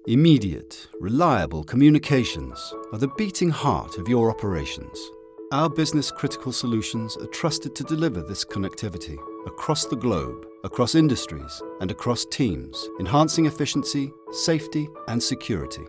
Immediate, reliable communications are the beating heart of your operations. Our business-critical solutions are trusted to deliver this connectivity across the globe, across industries, and across teams, enhancing efficiency, safety, and security.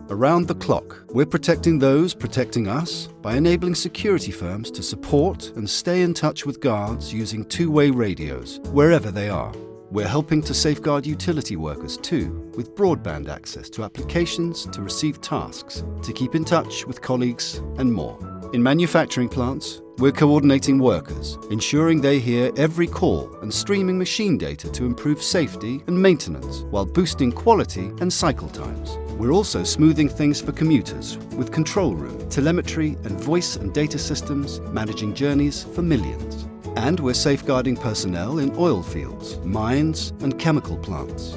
Around the clock, we're protecting those protecting us by enabling security firms to support and stay in touch with guards using two-way radios, wherever they are. We're helping to safeguard utility workers too, with broadband access to applications to receive tasks, to keep in touch with colleagues, and more. In manufacturing plants, we're coordinating workers, ensuring they hear every call and streaming machine data to improve safety and maintenance while boosting quality and cycle times. We're also smoothing things for commuters with control room, telemetry and voice and data systems managing journeys for millions. And we're safeguarding personnel in oil fields, mines and chemical plants.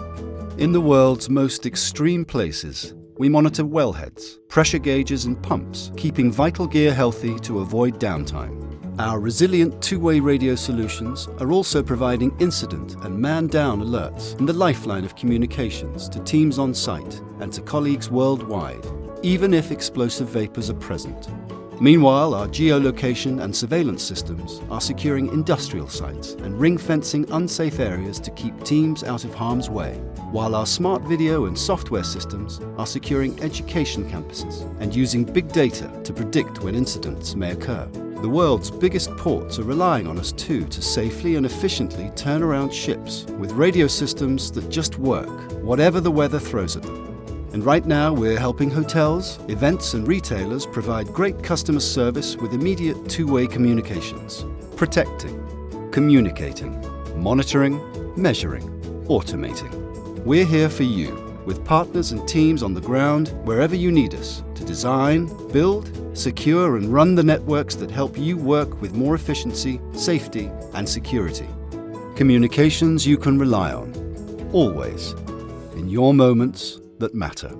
In the world's most extreme places, we monitor wellheads, pressure gauges and pumps, keeping vital gear healthy to avoid downtime. Our resilient two-way radio solutions are also providing incident and man-down alerts and the lifeline of communications to teams on site and to colleagues worldwide, even if explosive vapors are present. Meanwhile, our geolocation and surveillance systems are securing industrial sites and ring-fencing unsafe areas to keep teams out of harm's way, while our smart video and software systems are securing education campuses and using big data to predict when incidents may occur. The world's biggest ports are relying on us too to safely and efficiently turn around ships with radio systems that just work, whatever the weather throws at them. And right now we're helping hotels, events and retailers provide great customer service with immediate two-way communications. Protecting, communicating, monitoring, measuring, automating. We're here for you, with partners and teams on the ground wherever you need us to design, build, secure and run the networks that help you work with more efficiency, safety and security. Communications you can rely on, always, in your moments that matter.